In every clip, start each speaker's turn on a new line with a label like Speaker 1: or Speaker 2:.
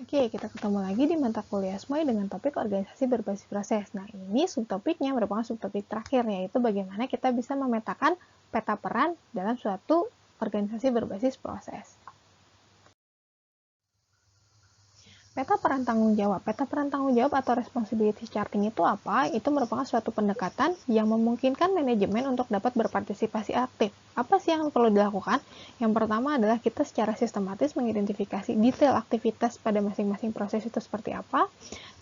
Speaker 1: Oke, kita ketemu lagi di mata kuliah SMOI dengan topik organisasi berbasis proses. Nah, ini subtopiknya merupakan subtopik terakhir, yaitu bagaimana kita bisa memetakan peta peran dalam suatu organisasi berbasis proses. Peta peran tanggung jawab. Peta peran tanggung jawab atau responsibility charting itu apa? Itu merupakan suatu pendekatan yang memungkinkan manajemen untuk dapat berpartisipasi aktif. Apa sih yang perlu dilakukan? Yang pertama adalah kita secara sistematis mengidentifikasi detail aktivitas pada masing-masing proses itu seperti apa.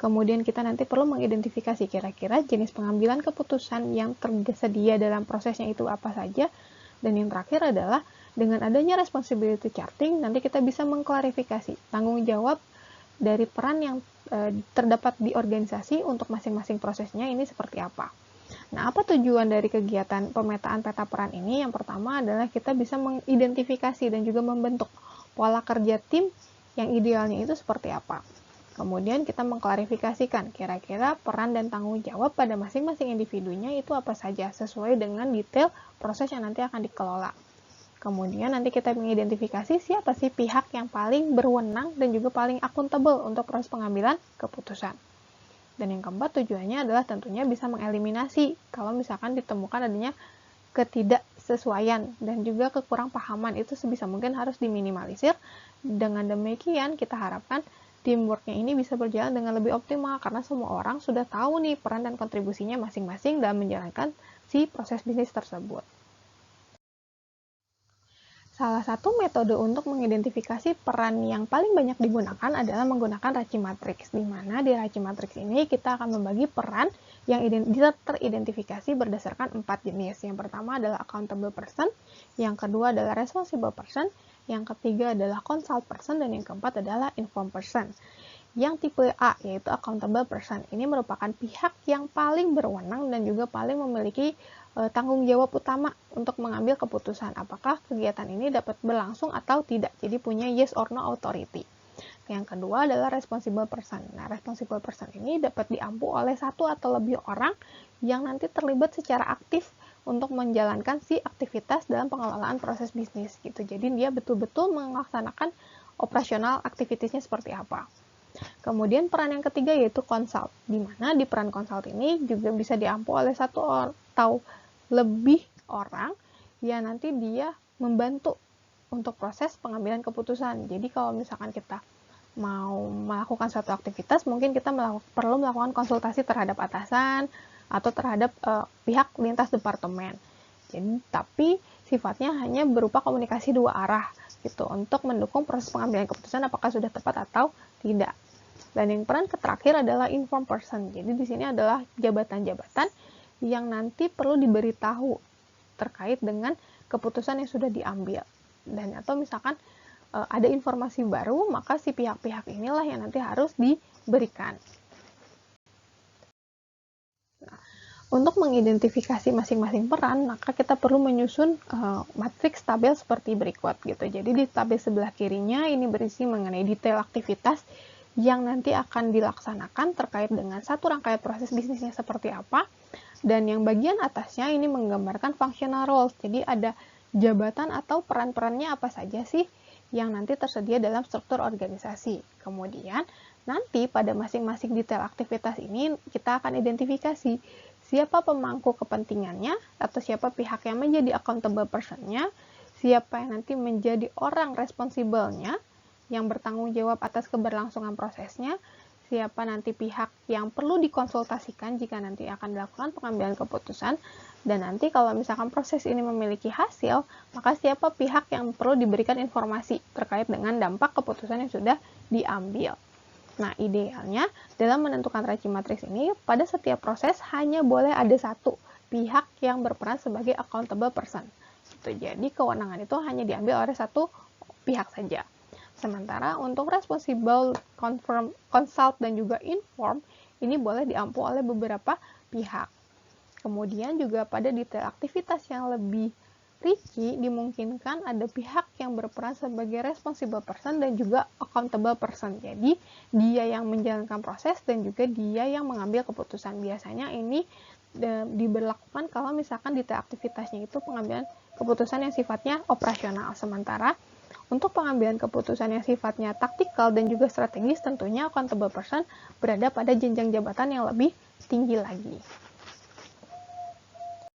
Speaker 1: Kemudian kita nanti perlu mengidentifikasi kira-kira jenis pengambilan keputusan yang tersedia dalam prosesnya itu apa saja. Dan yang terakhir adalah dengan adanya responsibility charting, nanti kita bisa mengklarifikasi tanggung jawab dari peran yang terdapat di organisasi untuk masing-masing prosesnya ini seperti apa. Nah, apa tujuan dari kegiatan pemetaan peta peran ini? Yang pertama adalah kita bisa mengidentifikasi dan juga membentuk pola kerja tim yang idealnya itu seperti apa. Kemudian kita mengklarifikasikan kira-kira peran dan tanggung jawab pada masing-masing individunya itu apa saja sesuai dengan detail proses yang nanti akan dikelola. Kemudian nanti kita mengidentifikasi siapa sih pihak yang paling berwenang dan juga paling akuntabel untuk proses pengambilan keputusan. Dan yang keempat tujuannya adalah tentunya bisa mengeliminasi kalau misalkan ditemukan adanya ketidaksesuaian dan juga kekurang pahaman itu sebisa mungkin harus diminimalisir. Dengan demikian kita harapkan teamworknya ini bisa berjalan dengan lebih optimal karena semua orang sudah tahu nih peran dan kontribusinya masing-masing dalam menjalankan si proses bisnis tersebut. Salah satu metode untuk mengidentifikasi peran yang paling banyak digunakan adalah menggunakan Raci Matrix, di mana di Raci Matrix ini kita akan membagi peran yang teridentifikasi berdasarkan 4 jenis. Yang pertama adalah accountable person, yang kedua adalah responsible person, yang ketiga adalah consult person, dan yang keempat adalah informed person. Yang tipe A, yaitu accountable person, ini merupakan pihak yang paling berwenang dan juga paling memiliki tanggung jawab utama untuk mengambil keputusan apakah kegiatan ini dapat berlangsung atau tidak. Jadi punya yes or no authority. Yang kedua adalah responsible person. Nah, responsible person ini dapat diampu oleh satu atau lebih orang yang nanti terlibat secara aktif untuk menjalankan si aktivitas dalam pengelolaan proses bisnis gitu. Jadi dia betul-betul melaksanakan operasional aktivitasnya seperti apa. Kemudian peran yang ketiga yaitu consult, di mana di peran consult ini juga bisa diampu oleh satu atau lebih orang yang nanti dia membantu untuk proses pengambilan keputusan. Jadi kalau misalkan kita mau melakukan suatu aktivitas, mungkin kita perlu melakukan konsultasi terhadap atasan atau terhadap pihak lintas departemen. Jadi tapi sifatnya hanya berupa komunikasi dua arah gitu untuk mendukung proses pengambilan keputusan apakah sudah tepat atau tidak. Dan yang peran terakhir adalah informed person. Jadi di sini adalah jabatan-jabatan yang nanti perlu diberitahu terkait dengan keputusan yang sudah diambil. Dan atau misalkan ada informasi baru, maka si pihak-pihak inilah yang nanti harus diberikan. Nah, untuk mengidentifikasi masing-masing peran, maka kita perlu menyusun matriks tabel seperti berikut gitu. Jadi di tabel sebelah kirinya ini berisi mengenai detail aktivitas yang nanti akan dilaksanakan terkait dengan satu rangkaian proses bisnisnya seperti apa. Dan yang bagian atasnya ini menggambarkan functional roles. Jadi ada jabatan atau peran-perannya apa saja sih yang nanti tersedia dalam struktur organisasi. Kemudian nanti pada masing-masing detail aktivitas ini kita akan identifikasi siapa pemangku kepentingannya atau siapa pihak yang menjadi accountable person-nya, siapa yang nanti menjadi orang responsible-nya yang bertanggung jawab atas keberlangsungan prosesnya, siapa nanti pihak yang perlu dikonsultasikan jika nanti akan dilakukan pengambilan keputusan, dan nanti kalau misalkan proses ini memiliki hasil, maka siapa pihak yang perlu diberikan informasi terkait dengan dampak keputusan yang sudah diambil. Nah, idealnya dalam menentukan Raci Matrix ini, pada setiap proses hanya boleh ada satu pihak yang berperan sebagai accountable person. Jadi kewenangan itu hanya diambil oleh satu pihak saja. Sementara untuk responsible, confirm, consult, dan juga inform, ini boleh diampu oleh beberapa pihak. Kemudian juga pada detail aktivitas yang lebih rinci, dimungkinkan ada pihak yang berperan sebagai responsible person dan juga accountable person. Jadi, dia yang menjalankan proses dan juga dia yang mengambil keputusan. Biasanya ini diberlakukan kalau misalkan detail aktivitasnya itu pengambilan keputusan yang sifatnya operasional. Sementara Untuk pengambilan keputusan yang sifatnya taktikal dan juga strategis, tentunya accountable person berada pada jenjang jabatan yang lebih tinggi lagi.